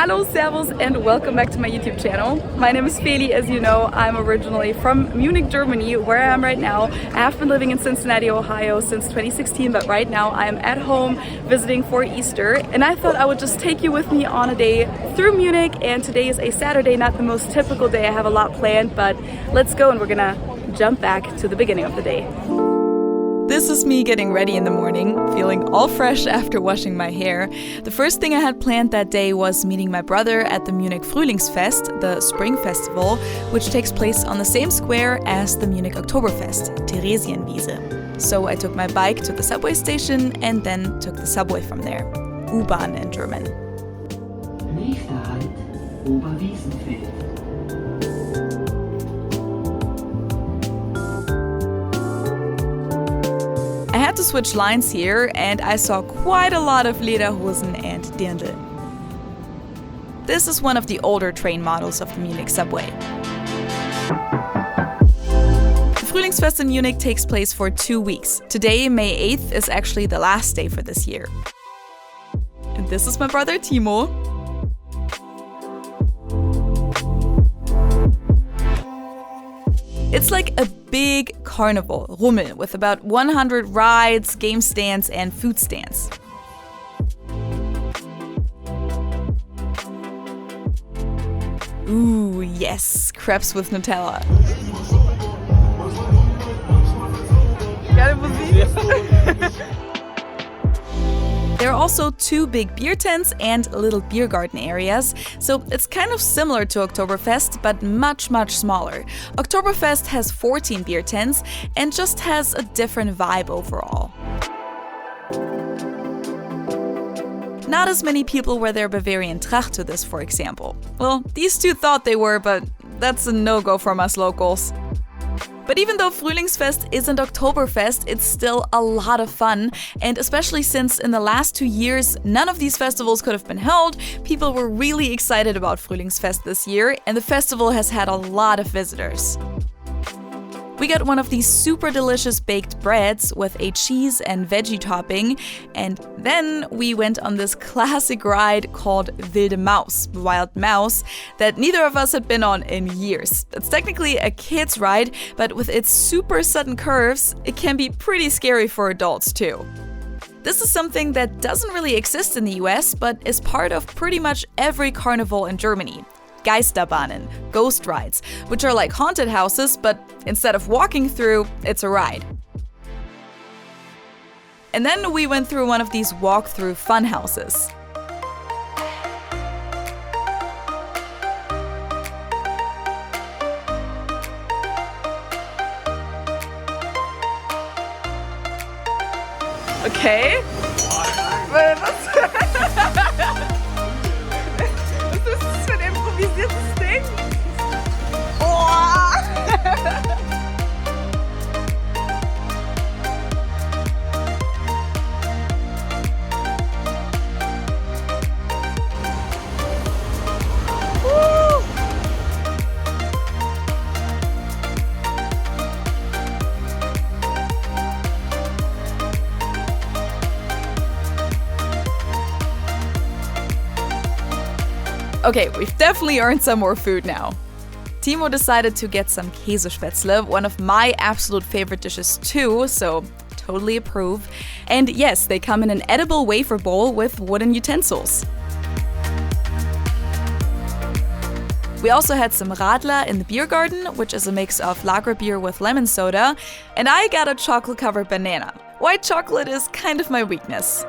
Hello, servus, and welcome back to my YouTube channel. My name is Feli. As you know, I'm originally from Munich, Germany, where I am right now. I have been living in Cincinnati, Ohio since 2016, but right now I am at home visiting for Easter. And I thought I would just take you with me on a day through Munich, and today is a Saturday, not the most typical day. I have a lot planned, but let's go and we're gonna jump back to the beginning of the day. This is me getting ready in the morning, feeling all fresh after washing my hair. The first thing I had planned that day was meeting my brother at the Munich Frühlingsfest, the spring festival, which takes place on the same square as the Munich Oktoberfest, Theresienwiese. So I took my bike to the subway station and then took the subway from there. U-Bahn in German. Nächster Halt, Oberwiesenfeld. I had to switch lines here, and I saw quite a lot of Lederhosen and Dirndl. This is one of the older train models of the Munich subway. The Frühlingsfest in Munich takes place for 2 weeks. Today, May 8th, is actually the last day for this year. And this is my brother Timo. It's like a big carnival, Rummel, with about 100 rides, game stands, and food stands. Ooh, yes, crepes with Nutella. Geile Musik. There are also 2 big beer tents and little beer garden areas, so it's kind of similar to Oktoberfest, but much smaller. Oktoberfest has 14 beer tents and just has a different vibe overall. Not as many people wear their Bavarian Tracht to this, for example. Well, these 2 thought they were, but that's a no-go from us locals. But even though Frühlingsfest isn't Oktoberfest, it's still a lot of fun. And especially since in the last 2 years, none of these festivals could have been held, people were really excited about Frühlingsfest this year, and the festival has had a lot of visitors. We got one of these super delicious baked breads with a cheese and veggie topping, and then we went on this classic ride called Wilde Maus, Wild Mouse, that neither of us had been on in years. It's technically a kid's ride, but with its super sudden curves, it can be pretty scary for adults too. This is something that doesn't really exist in the US, but is part of pretty much every carnival in Germany. Geisterbahnen, ghost rides, which are like haunted houses, but instead of walking through, it's a ride. And then we went through one of these walk-through fun houses. Okay. Improvisiertes Ding. Oh. Okay, we've definitely earned some more food now. Timo decided to get some Käsespätzle, one of my absolute favorite dishes too, so totally approve. And yes, they come in an edible wafer bowl with wooden utensils. We also had some Radler in the beer garden, which is a mix of lager beer with lemon soda, and I got a chocolate-covered banana. White chocolate is kind of my weakness.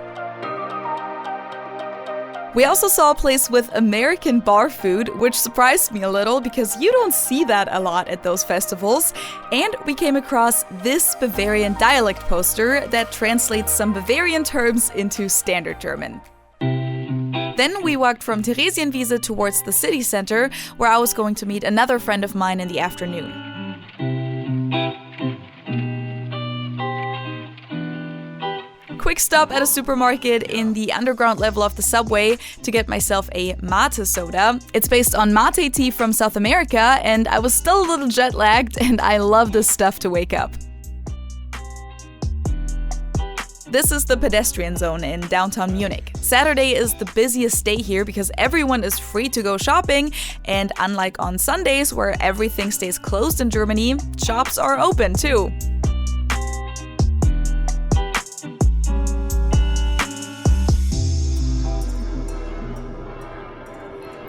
We also saw a place with American bar food, which surprised me a little because you don't see that a lot at those festivals. And we came across this Bavarian dialect poster that translates some Bavarian terms into standard German. Then we walked from Theresienwiese towards the city center, where I was going to meet another friend of mine in the afternoon. Quick stop at a supermarket in the underground level of the subway to get myself a mate soda. It's based on mate tea from South America, and I was still a little jet lagged, and I love this stuff to wake up. This is the pedestrian zone in downtown Munich. Saturday is the busiest day here because everyone is free to go shopping, and unlike on Sundays where everything stays closed in Germany, shops are open too.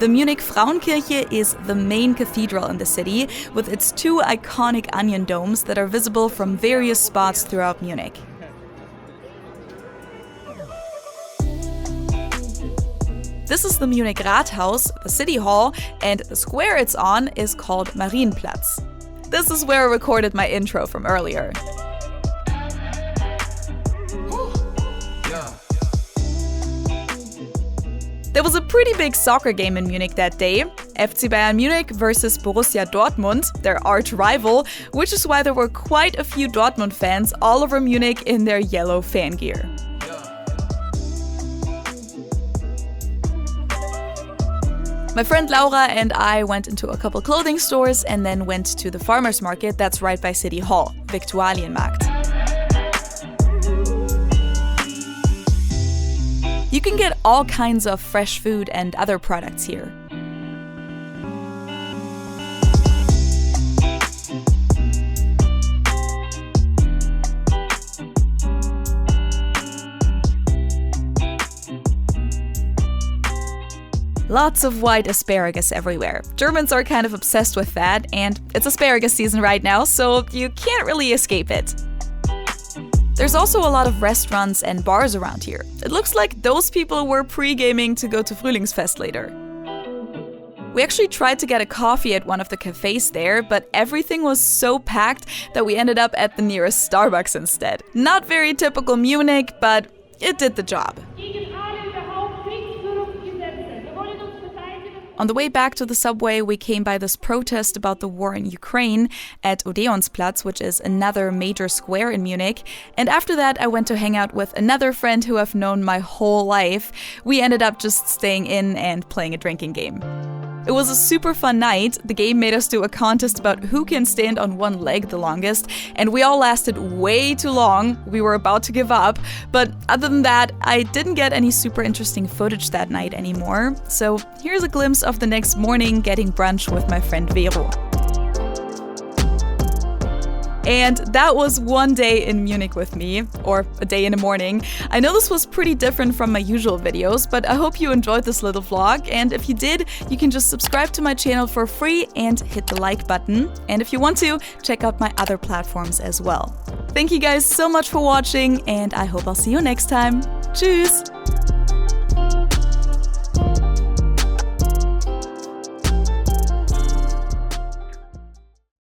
The Munich Frauenkirche is the main cathedral in the city, with its 2 iconic onion domes that are visible from various spots throughout Munich. This is the Munich Rathaus, the city hall, and the square it's on is called Marienplatz. This is where I recorded my intro from earlier. There was a pretty big soccer game in Munich that day, FC Bayern Munich versus Borussia Dortmund, their arch rival, which is why there were quite a few Dortmund fans all over Munich in their yellow fan gear. My friend Laura and I went into a couple clothing stores and then went to the farmers market that's right by City Hall, Viktualienmarkt. You can get all kinds of fresh food and other products here. Lots of white asparagus everywhere. Germans are kind of obsessed with that, and it's asparagus season right now, so you can't really escape it. There's also a lot of restaurants and bars around here. It looks like those people were pre-gaming to go to Frühlingsfest later. We actually tried to get a coffee at one of the cafes there, but everything was so packed that we ended up at the nearest Starbucks instead. Not very typical Munich, but it did the job. On the way back to the subway, we came by this protest about the war in Ukraine at Odeonsplatz, which is another major square in Munich. And after that, I went to hang out with another friend who I've known my whole life. We ended up just staying in and playing a drinking game. It was a super fun night. The game made us do a contest about who can stand on one leg the longest, and we all lasted way too long. We were about to give up, but other than that, I didn't get any super interesting footage that night anymore. So here's a glimpse of the next morning getting brunch with my friend Vero. And that was one day in Munich with me, or a day in the morning. I know this was pretty different from my usual videos, but I hope you enjoyed this little vlog, and if you did, you can just subscribe to my channel for free and hit the like button. And if you want to, check out my other platforms as well. Thank you guys so much for watching, and I hope I'll see you next time. Tschüss!